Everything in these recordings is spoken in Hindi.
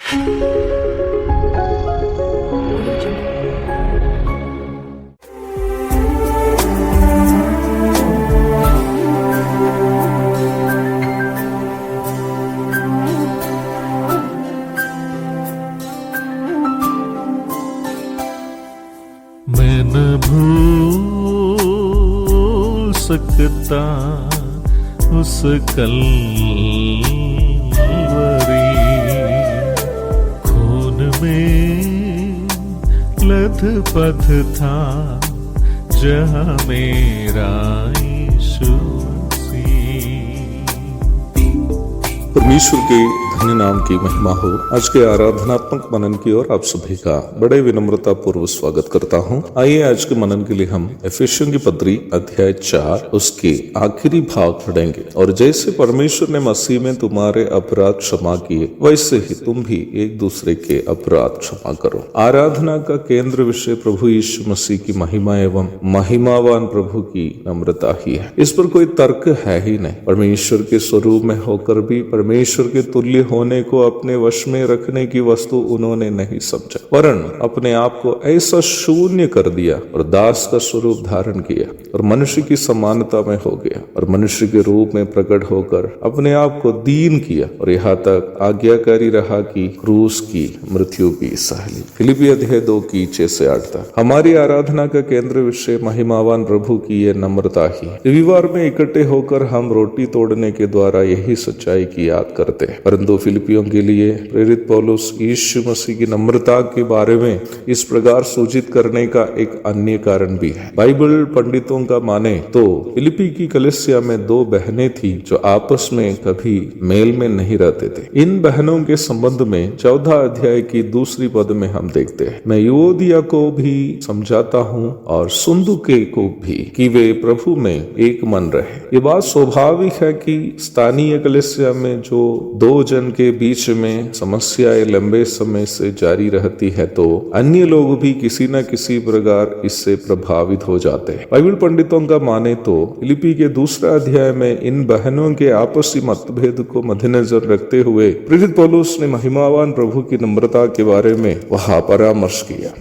मैं न भूल सकता उस कलवरी, खून में लथपथ था जहाँ मेरा यीशु मसीह। परमेश्वर के धन्य नाम की महिमा हो। आज के आराधनात्मक मनन की ओर आप सभी का बड़े विनम्रता पूर्व स्वागत करता हूं। आइए आज के मनन के लिए हम एफेसियों की पत्री अध्याय 4 उसके आखिरी भाग पढ़ेंगे। और जैसे परमेश्वर ने मसीह में तुम्हारे अपराध क्षमा किए, वैसे ही तुम भी एक दूसरे के अपराध क्षमा करो। आराधना का केंद्र विषय प्रभु यीशु मसीह की महिमा एवं महिमावान प्रभु की नम्रता ही है। इस पर कोई तर्क है ही नहीं। परमेश्वर के स्वरूप में होकर भी परमेश्वर के तुल्य होने को अपने वश में रखने की वस्तु उन्होंने नहीं समझा, वरन अपने आप को ऐसा शून्य कर दिया और दास का स्वरूप धारण किया और मनुष्य की समानता में हो गया और मनुष्य के रूप में प्रकट होकर अपने आप को दीन किया और यहाँ तक आज्ञाकारी रहा कि क्रूस की मृत्यु भी सह ली। फिलिपी अध्याय 2 की 6 से 8 तक। हमारी आराधना का केंद्र विषय महिमावान प्रभु की यह नम्रता ही। रविवार में इकट्ठे होकर हम रोटी तोड़ने के द्वारा यही सच्चाई की याद करते हैं, परंतु फिलिपियों के लिए प्रेरित पौलुस यीशु मसीह की नम्रता के बारे में इस प्रकार सूचित करने का एक अन्य कारण भी है। बाइबल पंडितों का माने तो फिलिपी की कलीसिया में 2 बहनें थी जो आपस में कभी मेल में नहीं रहते थे। इन बहनों के संबंध में 14 अध्याय की 2 पद में हम देखते हैं, मैं युओदिया को भी समझाता हूँ और सुन्दुके को भी कि वे प्रभु में एक मन रहे। ये बात स्वाभाविक है कि स्थानीय कलीसिया में जो 2 जन के बीच में समस्याएं लंबे समय से जारी रहती है तो अन्य लोग भी किसी न किसी प्रकार इससे प्रभावित हो जाते हैं। बाइबल पंडितों का माने तो फिलिपी के 2 अध्याय में इन बहनों के आपसी मतभेद को मद्देनजर रखते हुए प्रेरित पौलुस ने महिमावान प्रभु की नम्रता के बारे में वहां परामर्श किया।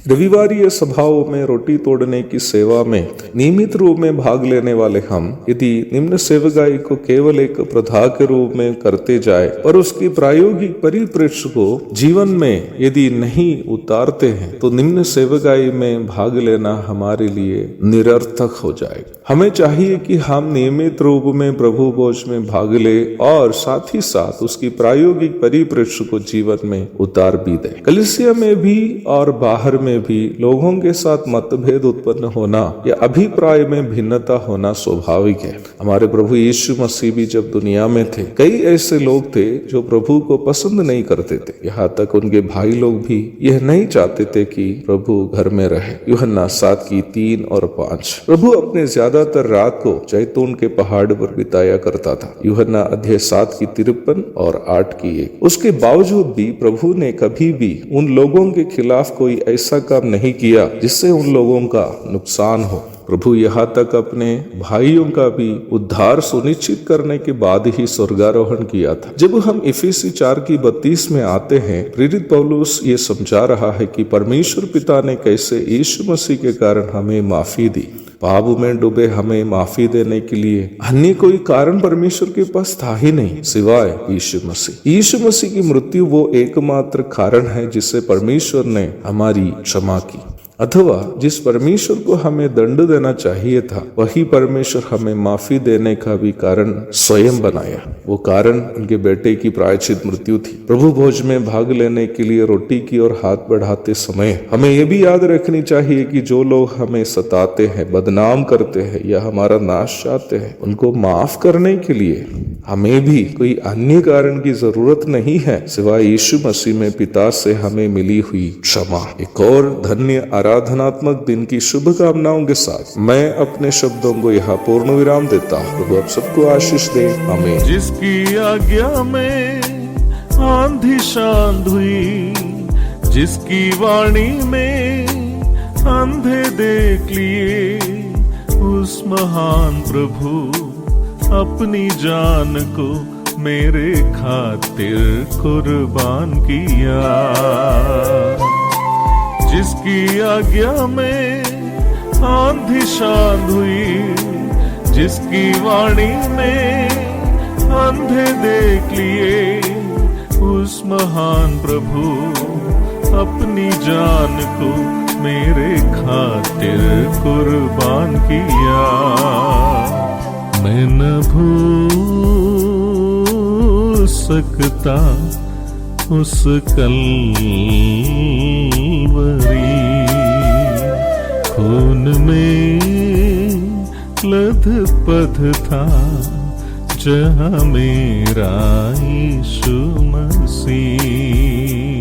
रविवारीय सभाओं में रोटी तोड़ने की सेवा में नियमित रूप में भाग लेने वाले हम यदि निम्न सेवकाई को केवल एक प्रथा के रूप में करते जाए और उसकी प्रायोगिक परिप्रेक्ष्य को जीवन में यदि नहीं उतारते हैं तो निम्न सेवकाई में भाग लेना हमारे लिए निरर्थक हो जाएगा। हमें चाहिए कि हम नियमित रूप में प्रभु भोज में भाग ले और साथ ही साथ उसकी प्रायोगिक परिप्रेक्ष्य को जीवन में उतार भी दे। कलीसिया में भी और बाहर में भी लोगों के साथ मतभेद उत्पन्न होना या अभिप्राय में भिन्नता होना स्वाभाविक है। हमारे प्रभु यीशु मसीह भी जब दुनिया में थे, कई ऐसे लोग थे जो प्रभु को पसंद नहीं करते थे। यहाँ तक उनके भाई लोग भी यह नहीं चाहते थे कि प्रभु घर में रहे। यूहन्ना 7 की 3 और 5। प्रभु अपने ज्यादातर रात को जैतून के पहाड़ पर बिताया करता था। यूहन्ना अध्याय 7 की 53 और 8 की 1। उसके बावजूद भी प्रभु ने कभी भी उन लोगों के खिलाफ कोई ऐसा काम नहीं किया जिससे उन लोगों का नुकसान हो। प्रभु यहाँ तक अपने भाइयों का भी उद्धार सुनिश्चित करने के बाद ही स्वर्गारोहण किया था। जब हम इफिसी 4 की 32 में आते हैं, प्रेरित पौलुस ये समझा रहा है कि परमेश्वर पिता ने कैसे यीशु मसीह के कारण हमें माफी दी। पाप में डूबे हमें माफी देने के लिए अन्य कोई कारण परमेश्वर के पास था ही नहीं सिवाय यीशु मसीह। यीशु मसीह की मृत्यु वो एकमात्र कारण है जिससे परमेश्वर ने हमारी क्षमा की, अथवा जिस परमेश्वर को हमें दंड देना चाहिए था वही परमेश्वर हमें माफी देने का भी कारण स्वयं बनाया। वो कारण उनके बेटे की प्रायश्चित मृत्यु थी। प्रभु भोज में भाग लेने के लिए रोटी की ओर हाथ बढ़ाते समय हमें यह भी याद रखनी चाहिए कि जो लोग हमें सताते हैं, बदनाम करते हैं या हमारा नाश चाहते हैं, उनको माफ करने के लिए हमें भी कोई अन्य कारण की जरूरत नहीं है सिवाय यीशु मसीह में पिता से हमें मिली हुई क्षमा। एक और धन्य आराधनात्मक दिन की शुभकामनाओं के साथ मैं अपने शब्दों को यहाँ पूर्ण विराम देता हूँ। प्रभु आप सबको आशीष दे, आमीन। जिसकी आज्ञा में आंधी शांत हुई, जिसकी वाणी में अंधे देख लिए, उस महान प्रभु अपनी जान को मेरे खातिर कुर्बान किया। जिसकी आज्ञा में आंधी शांत हुई, जिसकी वाणी में अंधे देख लिए, उस महान प्रभु अपनी जान को मेरे खातिर कुर्बान किया। मैं न भूल सकता उस कलवरी, खून में लथपथ था जहाँ मेरा यीशु मसीह।